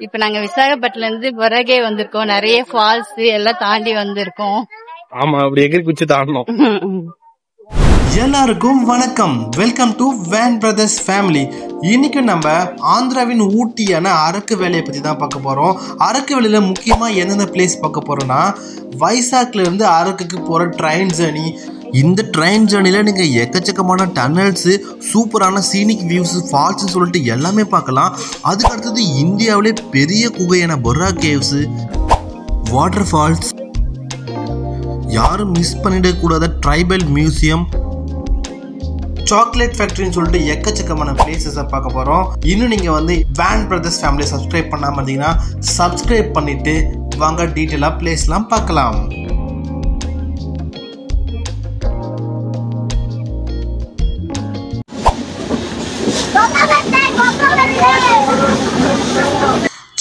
இப்ப நாங்க விசாகப்பட்டில இருந்து பொரகே வந்திருக்கோம். நிறைய ஃபால்ஸ் எல்லாம் தாண்டி வந்திருக்கோம். ஆமா, அப்படி எகிரி குச்சி தாண்டணும். எல்லாருக்கும் வணக்கம். Welcome to van brothers family. இன்னைக்கு நம்ம ஆந்திராவின் ஊட்டியான அரக்கு வேலையை பற்றி தான் பார்க்க போகிறோம். அரக்கு வேலையில் முக்கியமாக எந்தெந்த பிளேஸ் பார்க்க போகிறோன்னா, வைசாக்ல இருந்து அரக்குக்கு போகிற ட்ரெயின் ஜேர்னி. இந்த ட்ரெயின் ஜேர்னியில் நீங்கள் எக்கச்சக்கமான டனல்ஸு, சூப்பரான சீனிக் வியூஸு, ஃபால்ஸ்ன்னு சொல்லிட்டு எல்லாமே பார்க்கலாம். அதுக்கு அடுத்தது இந்தியாவிலே பெரிய குகையான பொர்ரா கேவ்ஸு, வாட்டர் ஃபால்ஸ், யாரும் மிஸ் பண்ணிடக்கூடாத ட்ரைபல் மியூசியம், சாக்லேட் ஃபேக்டரின்னு சொல்லிட்டு எக்கச்சக்கமான பிளேசஸை பார்க்க போகிறோம். இன்னும் நீங்கள் வந்து வேன் பிரதர்ஸ் ஃபேமிலியை சப்ஸ்கிரைப் பண்ணாமல் இருந்தீங்கன்னா சப்ஸ்கிரைப் பண்ணிவிட்டு வாங்க டீட்டெயிலாக பிளேஸ்லாம் பார்க்கலாம்.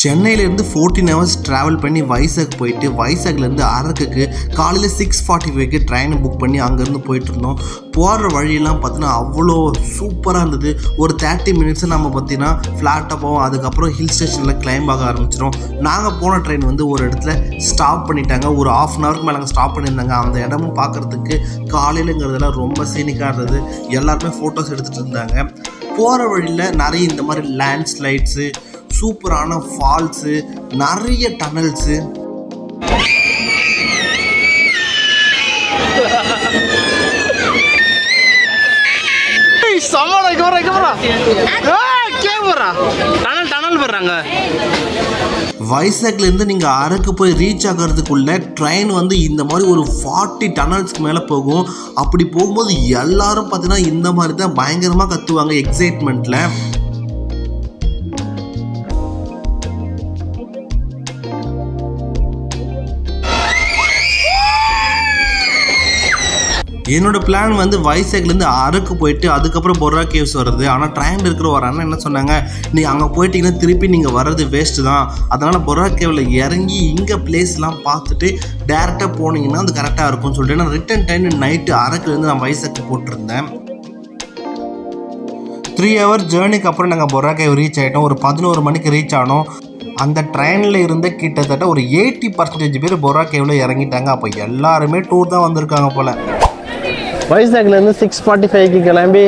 சென்னையிலேருந்து 14 hours ட்ராவல் பண்ணி வைசாக் போயிட்டு, வைசாக்லேருந்து அரக்குக்கு காலையில் 6:45க்கு ட்ரெயின் புக் பண்ணி அங்கேருந்து போயிட்டு இருந்தோம். போகிற வழியெல்லாம் பார்த்தீங்கன்னா அவ்வளோ சூப்பராக இருந்தது. ஒரு 30 minutes நம்ம பார்த்தீங்கன்னா ஃப்ளாட்டாக போவோம். அதுக்கப்புறம் ஹில் ஸ்டேஷனில் கிளைம்ப் ஆக ஆரம்பிச்சிடும். நாங்கள் போன ட்ரெயின் வந்து ஒரு இடத்துல ஸ்டாப் பண்ணிட்டாங்க. ஒரு 1/2 hour மேலே அங்கே ஸ்டாப் பண்ணியிருந்தாங்க. அந்த இடமும் பார்க்குறதுக்கு காலையிலங்கிறதுலாம் ரொம்ப சீனிக்காக இருந்தது. எல்லாருமே ஃபோட்டோஸ் எடுத்துகிட்டு இருந்தாங்க. போகிற வழியில் நிறைய இந்த மாதிரி லேண்ட்ஸ்லைட்ஸு, சூப்பரான ஃபால்ஸு, நிறைய டனல்ஸு, வைசாக்ல இருந்து நீங்க அரக்கு போய் ரீச் ஆகிறதுக்குள்ள ட்ரெயின் வந்து இந்த மாதிரி ஒரு 40 டனல்ஸ்க்கு மேல போகும். அப்படி போகும்போது எல்லாரும் பார்த்தீங்கன்னா இந்த மாதிரி தான் பயங்கரமா கத்துவாங்க எக்ஸைட்மெண்ட்ல. என்னோட பிளான் வந்து வைசாக்லேருந்து அரக்கு போயிட்டு அதுக்கப்புறம் பொர்ரா கேவ்ஸ் வர்றது. ஆனால் ட்ரெயினில் இருக்கிற ஒரு அண்ணன் என்ன சொன்னாங்க, நீ அங்கே போயிட்டீங்கன்னா திருப்பி நீங்கள் வர்றது வேஸ்ட்டு தான், அதனால் பொர்ரா கேவில் இறங்கி இங்கே பிளேஸ்லாம் பார்த்துட்டு டேரெக்டாக போனீங்கன்னா அது கரெக்டாக இருக்கும்னு சொல்லிட்டு நான் ரிட்டன் டைம் நைட்டு அரக்குலேருந்து நான் வைசாக்கு போட்டிருந்தேன். 3 hour ஜேர்னிக்கு அப்புறம் நாங்கள் பொர்ரா கேவ் ரீச் ஆகிட்டோம். ஒரு 11 மணிக்கு ரீச் ஆனோம். அந்த ட்ரெயினில் இருந்த கிட்டத்தட்ட ஒரு 80% பேர் பொர்ரா கேவில் இறங்கிட்டாங்க. அப்போ எல்லாருமே டூர் தான் வந்திருக்காங்க போல். வைசாக்லேருந்து 6:45க்கு கிளம்பி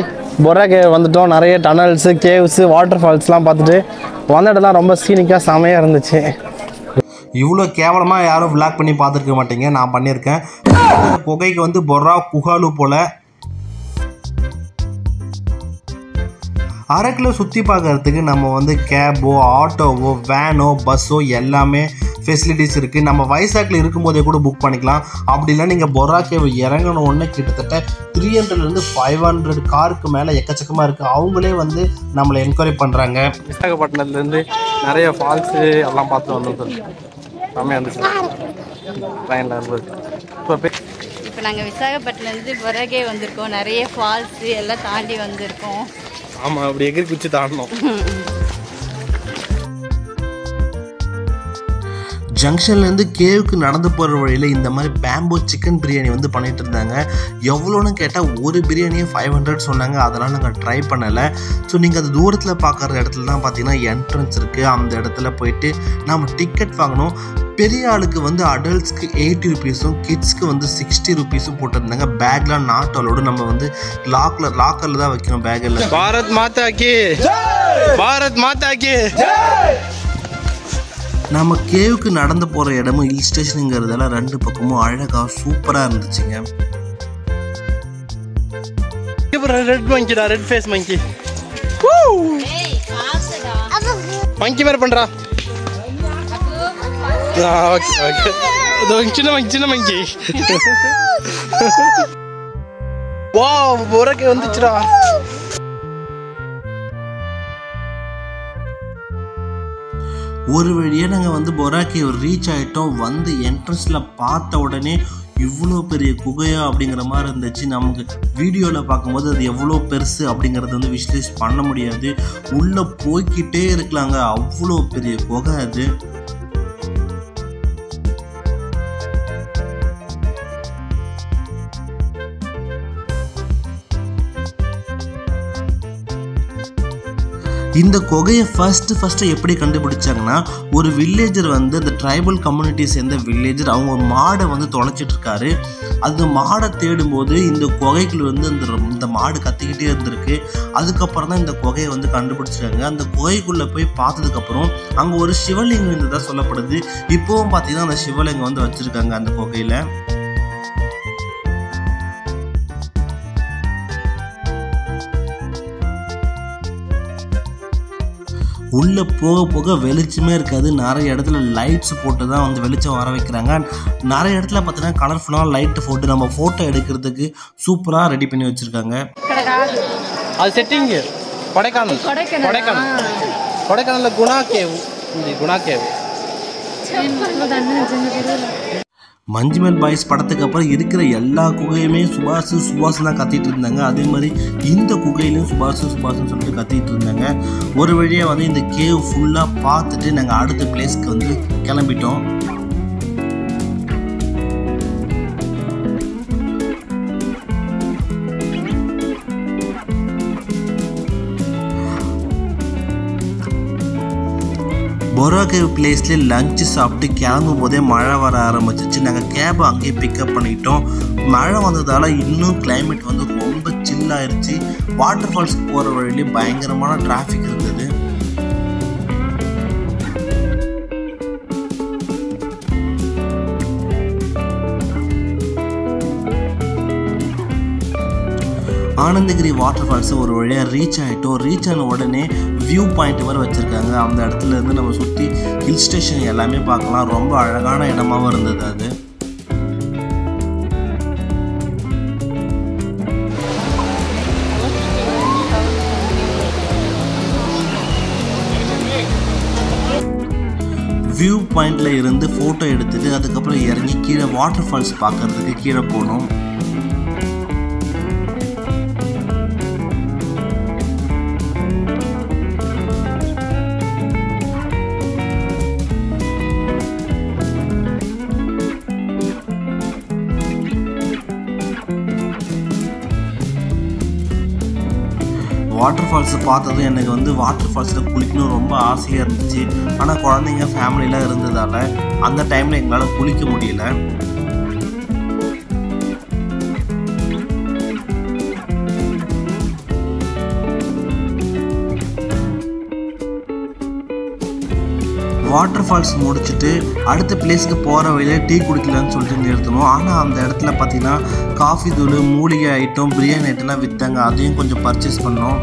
பொர்ரா கேவ் வந்துட்டோம். நிறைய டனல்ஸு, கேவ்ஸு, வாட்டர் ஃபால்ஸ்லாம் பார்த்துட்டு வந்த இடம்லாம் ரொம்ப சீனிக்காக செமையாக இருந்துச்சு. இவ்வளோ கேவலமாக யாரும் விளாக் பண்ணி பார்த்துருக்க மாட்டீங்க, நான் பண்ணியிருக்கேன். குகைக்கு வந்து பொர்ரா குஹாலு போல். அரக்கில் சுற்றி பார்க்கறதுக்கு நம்ம வந்து கேபோ, ஆட்டோவோ, வேனோ, பஸ்ஸோ எல்லாமே ஃபெசிலிட்டிஸ் இருக்குது. நம்ம வைசாக்ல இருக்கும்போதே கூட புக் பண்ணிக்கலாம். அப்படி இல்லை நீங்கள் பொர்ரா கேவ் இறங்கணுன்னு கிட்டத்தட்ட 300 - 500 காருக்கு மேலே எக்கச்சக்கமாக இருக்குது. அவங்களே வந்து நம்மளை என்கரேஜ் பண்ணுறாங்க. விசாகப்பட்டினத்துலேருந்து நிறைய ஃபால்ஸு எல்லாம் பார்த்து வந்தோம். செம்மையாக இருந்துச்சு ட்ரெயினில் இருந்தது. இப்ப நாங்க விசாகப்பட்டில இருந்து பொரகே வந்திருக்கோம். நிறைய ஃபால்ஸ் எல்லாம் தாண்டி வந்திருக்கோம். ஆமா, அப்படி எகிரி குச்சி தாண்டணும். ஜங்ஷன்லேருந்து கேவுக்கு நடந்து போகிற வழியில் இந்த மாதிரி பேம்போ சிக்கன் பிரியாணி வந்து பண்ணிகிட்டு இருந்தாங்க. எவ்வளோன்னு கேட்டால் ஒரு பிரியாணியே 500 சொன்னாங்க. அதெல்லாம் நாங்கள் ட்ரை பண்ணலை. ஸோ நீங்கள் அது தூரத்தில் பார்க்குற இடத்துல தான் பார்த்தீங்கன்னா என்ட்ரன்ஸ் இருக்குது. அந்த இடத்துல போயிட்டு நம்ம டிக்கெட் வாங்கணும். பெரிய ஆளுக்கு வந்து அடல்ட்ஸ்க்கு 80 rupees, கிட்ஸ்க்கு வந்து 60 rupees போட்டிருந்தாங்க. பேக்லாம் நாட் அலோடு. நம்ம வந்து லாக்கரில் தான் வைக்கணும் பேக்கில். பாரத் மாதா கி, பாரத் மாதா கி. நம்ம கேவுக்கு நடந்து போகிற இடமும் ஹில் ஸ்டேஷனுங்கிறதெல்லாம் 2 பக்கமும் அழகாக சூப்பராக இருந்துச்சுங்க. ரெட் மங்கிடா, ரெட் ஃபேஸ் மங்கி. மங்கி மாதிரி பண்ணுறா. ஓகே ஓகே, சின்ன மங்கி. வா, பொரகே வந்துச்சுடா. ஒரு வழியாக நாங்கள் வந்து பொர்ரா கேவ் ரீச் ஆகிட்டோம். வந்து என்ட்ரன்ஸில் பார்த்த உடனே இவ்வளோ பெரிய குகையா அப்படிங்கிற மாதிரி இருந்துச்சு. நமக்கு வீடியோவில் பார்க்கும்போது அது எவ்வளோ பெருசு அப்படிங்கிறது வந்து விஸ்லேஷ் பண்ண முடியாது. உள்ளே போய்கிட்டே இருக்கலாங்க, அவ்வளோ பெரிய குகை அது. இந்த குகையை ஃபஸ்ட்டு எப்படி கண்டுபிடிச்சாங்கன்னா, ஒரு வில்லேஜர் வந்து இந்த ட்ரைபல் கம்யூனிட்டி சேர்ந்த வில்லேஜர் அவங்க மாடை வந்து தொலைச்சிட்டு இருக்காரு. அந்த மாடை தேடும்போது இந்த குகைக்குள்ள வந்து இந்த மாடு கத்திக்கிட்டே இருந்திருக்கு. அதுக்கப்புறம் தான் இந்த குகையை வந்து கண்டுபிடிச்சிருக்காங்க. அந்த குகைக்குள்ளே போய் பார்த்ததுக்கப்புறம் அங்கே ஒரு சிவலிங்கம் இருந்ததாக சொல்லப்படுது. இப்போவும் பார்த்தீங்கன்னா அந்த சிவலிங்கம் வந்து வச்சுருக்காங்க அந்த குகையில். உள்ளே போக போக வெளிச்சமே இருக்காது. நிறைய இடத்துல லைட்ஸ் போட்டு தான் வந்து வெளிச்சம் வர வைக்கிறாங்க. நிறைய இடத்துல பார்த்தீங்கன்னா கலர்ஃபுல்லாக லைட்டு போட்டு நம்ம ஃபோட்டோ எடுக்கிறதுக்கு சூப்பராக ரெடி பண்ணி வச்சுருக்காங்க. அது செட்டிங் கொடைக்கானலில் குணா கேவ். மஞ்சுமெல் பாய்ஸ் படத்துக்கு அப்புறம் இருக்கிற எல்லா குகையுமே சுபாஷ் தான் கத்திட்டு இருந்தாங்க. அதே மாதிரி இந்த குகையிலையும் சுபாஷ்னு சொல்லிட்டு கத்திட்டு இருந்தாங்க. ஒரு வழியாக வந்து இந்த கேவ் ஃபுல்லாக பார்த்துட்டு நாங்கள் அடுத்த பிளேஸ்க்கு வந்து கிளம்பிட்டோம். பொரா கேவ் பிளேஸ்லேயே லஞ்சு சாப்பிட்டு கிளம்பும் போதே மழை வர ஆரம்பிச்சிச்சு. நாங்கள் கேபை அங்கேயே பிக்கப் பண்ணிட்டோம். மழை வந்ததால் இன்னும் கிளைமேட் வந்து ரொம்ப சில்லாகிடுச்சு. வாட்டர் ஃபால்ஸ்க்கு போகிற வழியிலே பயங்கரமான டிராஃபிக் இருந்தது. ஆனந்தகிரி வாட்டர் ஃபால்ஸை ஒரு வழியாக ரீச் ஆகிட்டோம். ரீச் ஆன உடனே வியூ பாயிண்ட் வரை வச்சுருக்காங்க. அந்த இடத்துல இருந்து நம்ம சுற்றி ஹில் ஸ்டேஷன் எல்லாமே பார்க்கலாம். ரொம்ப அழகான இடமாவும் இருந்தது அது. வியூ பாயிண்டில் இருந்து ஃபோட்டோ எடுத்துட்டு அதுக்கப்புறம் இறங்கி கீழே வாட்டர் ஃபால்ஸ் பார்க்குறதுக்கு கீழே போனோம். வாட்டர் ஃபால்ஸை பார்த்ததும் எனக்கு வந்து வாட்டர் ஃபால்ஸில் குளிக்கணும் ரொம்ப ஆசையாக இருந்துச்சு. ஆனால் குழந்தைங்க ஃபேமிலியெலாம் இருந்ததால் அந்த டைமில் எங்களால் குளிக்க முடியல. வாட்டர் ஃபால்ஸ் முடிச்சுட்டு அடுத்த பிளேஸுக்கு போகிற வழியில் டீ குடிக்கலான்னு சொல்லிட்டு நிறுத்தணும். ஆனால் அந்த இடத்துல பார்த்தீங்கன்னா காஃபி தூள், மூலிகை ஐட்டம், பிரியாணி ஐட்டம்லாம் விற்றாங்க. அதையும் கொஞ்சம் பர்ச்சேஸ் பண்ணோம்.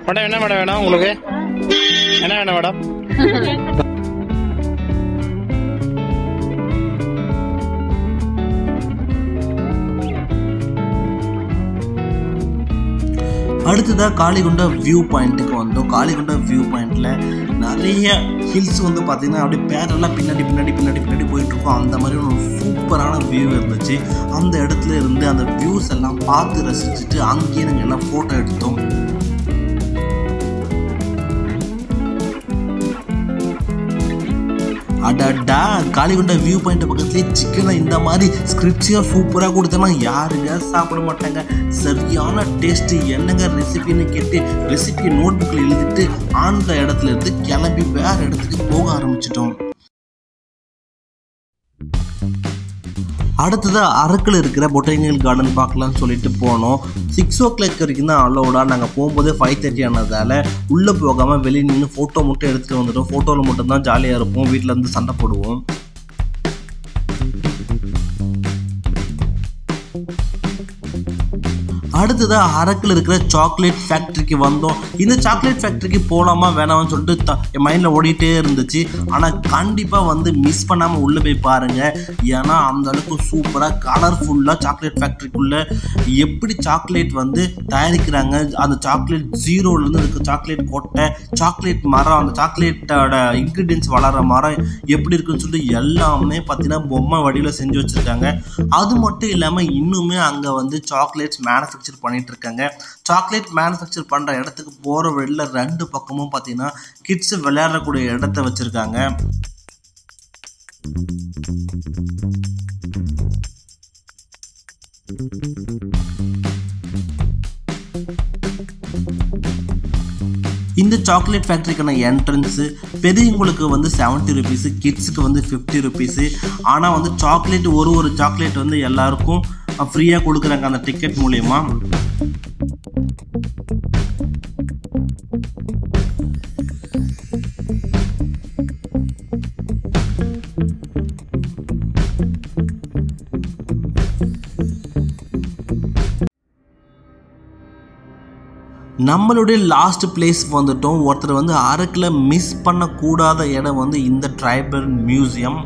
மேடம் என்ன மேடம் வேணும் உங்களுக்கு? என்ன வேணும் மேடம்? அடுத்ததாக காளிகுண்டா வியூ பாயிண்ட்டுக்கு வந்தோம். காளிகுண்டா வியூ பாயிண்டில் நிறைய ஹில்ஸ் வந்து பார்த்திங்கன்னா அப்படியே பேரெல்லாம் பின்னாடி போயிட்டுருக்கோம். அந்த மாதிரி ஒரு சூப்பரான வியூ இருந்துச்சு. அந்த இடத்துல இருந்து அந்த வியூஸ் எல்லாம் பார்த்து ரசிச்சுட்டு அங்கேயே நாங்கள் எல்லாம் ஃபோட்டோ எடுத்தோம். அடடா, காளிகுண்டா வியூ பாயிண்ட் பக்கத்துலேயே சிக்கனை இந்த மாதிரி ஸ்கிரிப்சியாக சூப்பராக கொடுத்தோன்னா யாருங்க சாப்பிட மாட்டாங்க. சரியான டேஸ்ட்டு. என்னங்க ரெசிபின்னு கேட்டு ரெசிபியை நோட் புக்கில் எழுதிட்டு அந்த இடத்துல இருந்து கிளம்பி வேறு இடத்துக்கு போக ஆரம்பிச்சிட்டோம். அடுத்ததாக அரக்கில் இருக்கிற பொட்டானிக்கல் கார்டன் பார்க்கலான்னு சொல்லிட்டு போனோம். 6 o'clock வரைக்கும் தான் அலோடா. நாங்கள் போகும்போதே 5:30 ஆனதால் உள்ளே போகாமல் வெளியே நின்று ஃபோட்டோ மட்டும் எடுத்துகிட்டு வந்துட்டோம். ஃபோட்டோவில் மட்டும்தான் ஜாலியாக இருப்போம். வீட்டில் இருந்து சண்டை போடுவோம். அடுத்ததாக அரக்கில் இருக்கிற சாக்லேட் ஃபேக்ட்ரிக்கு வந்தோம். இந்த சாக்லேட் ஃபேக்ட்ரிக்கு போகலாமா வேணாமான்னு சொல்லிட்டு என் மைண்டில் ஓடிட்டே இருந்துச்சு. ஆனால் கண்டிப்பாக வந்து மிஸ் பண்ணாமல் உள்ளே போய் பாருங்கள். ஏன்னா அந்த அளவுக்கு சூப்பராக கலர்ஃபுல்லாக சாக்லேட் ஃபேக்ட்ரிக்குள்ளே எப்படி சாக்லேட் வந்து தயாரிக்கிறாங்க, அந்த சாக்லேட் ஜீரோலேருந்து இருக்க சாக்லேட் கொட்டை, சாக்லேட் மரம், அந்த சாக்லேட்டோட இன்க்ரீடியன்ஸ் வளர்கிற மரம் எப்படி இருக்குன்னு சொல்லிட்டு எல்லாமே பார்த்தீங்கன்னா பொம்மை வடிவில் செஞ்சு வச்சுருக்காங்க. அது மட்டும் இல்லாமல் இன்னுமே அங்கே வந்து சாக்லேட்ஸ் மேனுஃபேக்சர் பண்ணிட்டு இருக்காங்க. சாக்லேட் மேனுஃபேக்சர் பண்ற இடத்துக்கு போற வழியில 2 பக்கமும் பார்த்தீங்கன்னா கிட்ஸ் விளையாடக்கூடிய இடத்த வச்சிருக்காங்க. இந்த சாக்லேட் ஃபேக்ட்ரிக்கான என்ட்ரன்ஸு பெரியவங்களுக்கு வந்து 70 ருபீஸு, கிட்ஸுக்கு வந்து 50 ருபீஸு. ஆனால் வந்து சாக்லேட் ஒரு சாக்லேட் வந்து எல்லாருக்கும் ஃப்ரீயாக கொடுக்குறாங்க அந்த டிக்கெட் மூலயமா. நம்மளுடைய லாஸ்ட் பிளேஸ் வந்துட்டோம். ஒருத்தர் வந்து அரக்கில் மிஸ் பண்ணக்கூடாத இடம் வந்து இந்த ட்ரைபல் மியூசியம்.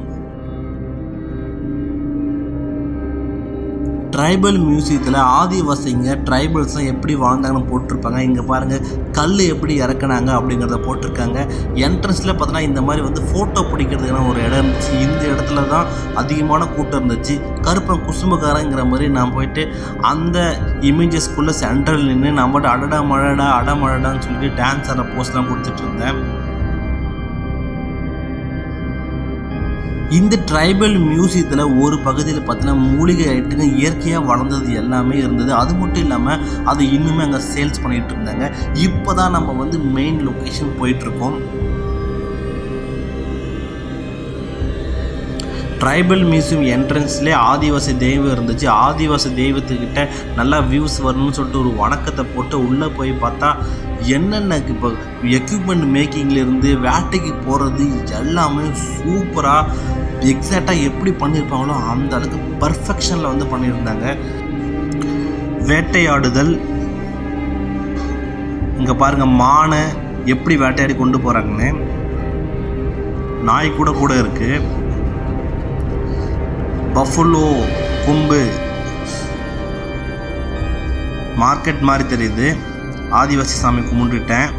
ட்ரைபல் மியூசியத்தில் ஆதிவாசிங்க ட்ரைபல்ஸ்லாம் எப்படி வாழ்ந்தாங்கன்னு போட்டிருப்பாங்க. இங்கே பாருங்கள் கல் எப்படி இறக்குனாங்க அப்படிங்கிறத போட்டிருக்காங்க. என்ட்ரன்ஸில் பார்த்தோன்னா இந்த மாதிரி வந்து ஃபோட்டோ பிடிக்கிறதுக்கான ஒரு இடம் இருந்துச்சு. இந்த இடத்துல தான் அதிகமான கூட்டம் இருந்துச்சு. கருப்பன் குசும்புக்காரங்கிற மாதிரி நான் போயிட்டு அந்த இமேஜஸ்குள்ளே சென்டரில் நின்று நம்மகிட்ட அடடா மழடா அடமழடான்னு சொல்லிட்டு டான்ஸ் ஆட போஸ்ட்லாம் கொடுத்துட்டு இருந்தேன். இந்த ட்ரைபல் மியூசியத்தில் ஒரு பகுதியில் பார்த்தீங்கன்னா மூலிகை ஐட்டுங்க இயற்கையாக வளர்ந்தது எல்லாமே இருந்தது. அது மட்டும் இல்லாமல் அது இன்னுமே அங்கே சேல்ஸ் பண்ணிகிட்டு இருந்தாங்க. இப்போ தான் நம்ம வந்து மெயின் லொக்கேஷன் போயிட்டுருக்கோம். ட்ரைபல் மியூசியம் என்ட்ரன்ஸ்லேயே ஆதிவாசி தெய்வம் இருந்துச்சு. ஆதிவாசி தெய்வத்துக்கிட்ட நல்லா வியூஸ் வரணும்னு சொல்லிட்டு ஒரு வணக்கத்தை போட்டு உள்ளே போய் பார்த்தா என்னென்ன இப்போ எக்யூப்மெண்ட் மேக்கிங்லேருந்து வேட்டைக்கு போகிறது எல்லாமே சூப்பராக எக்ஸாக்டாக எப்படி பண்ணியிருப்பாங்களோ அந்த அளவுக்கு பர்ஃபெக்ஷனில் வந்து பண்ணியிருந்தாங்க. வேட்டையாடுதல் இங்கே பாருங்கள், மானை எப்படி வேட்டையாடி கொண்டு போகிறாங்கன்னு. நாய் கூட இருக்குது. பஃபலோ கொம்பு மார்க்கெட் மாதிரி தெரியுது. ஆதிவாசி சாமி கும்பிட்டுட்டேன்.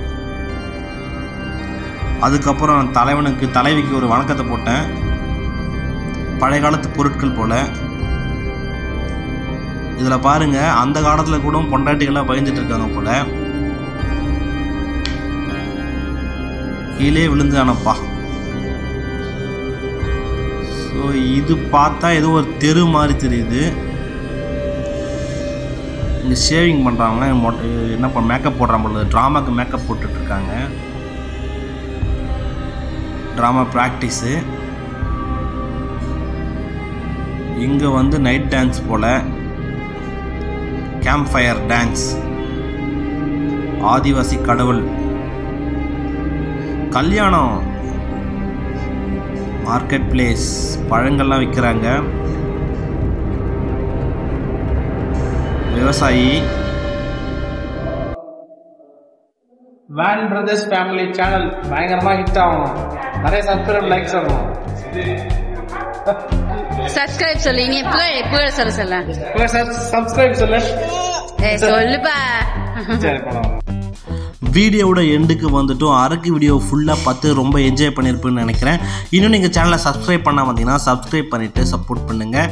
அதுக்கப்புறம் தலைவிக்கு ஒரு வணக்கத்தை போட்டேன். பழைய காலத்து பொருட்கள் போல். இதில் பாருங்கள் அந்த காலத்தில் கூட பொண்டாட்டிகள்லாம் பயந்துட்டு இருக்காங்க போல். கீழே விழுந்தானப்பா. ஸோ இது பார்த்தா ஏதோ ஒரு தெரு மாதிரி தெரியுது. இங்கே ஷேவிங் பண்ணுறாங்க. என்ன மேக்கப் போடுறாங்க, ட்ராமாவுக்கு மேக்கப் போட்டுட்ருக்காங்க. Drama practice. இங்கே வந்து நைட் டான்ஸ் போல், கேம்ப் ஃபயர் டான்ஸ். ஆதிவாசி கடவுள் கல்யாணம். மார்க்கெட் பிளேஸ், பழங்கள்லாம் விற்கிறாங்க. விவசாயி. வேன் பிரதர்ஸ் ஃபேமிலி சேனல் பயங்கரமா ஹிட் ஆகும். நிறைய சப்ஸ்கிரைப் லைக்ஸ் ஆகும். சப்ஸ்கிரைப் சொல்லு. நீ புகழ் சொல்ல சப்ஸ்கிரைப் சொல்லு. சொல்லுப்பா. சரி போலாம். வீடியோவோட எண்டுக்கு வந்துட்டும். அரக்கு வீடியோ ஃபுல்லாக பார்த்து ரொம்ப என்ஜாய் பண்ணியிருப்பேன்னு நினைக்கிறேன். இன்னும் நீங்கள் சேனலை சப்ஸ்கிரைப் பண்ணால் பார்த்தீங்கன்னா சப்ஸ்கிரைப் பண்ணிவிட்டு சப்போர்ட் பண்ணுங்கள்.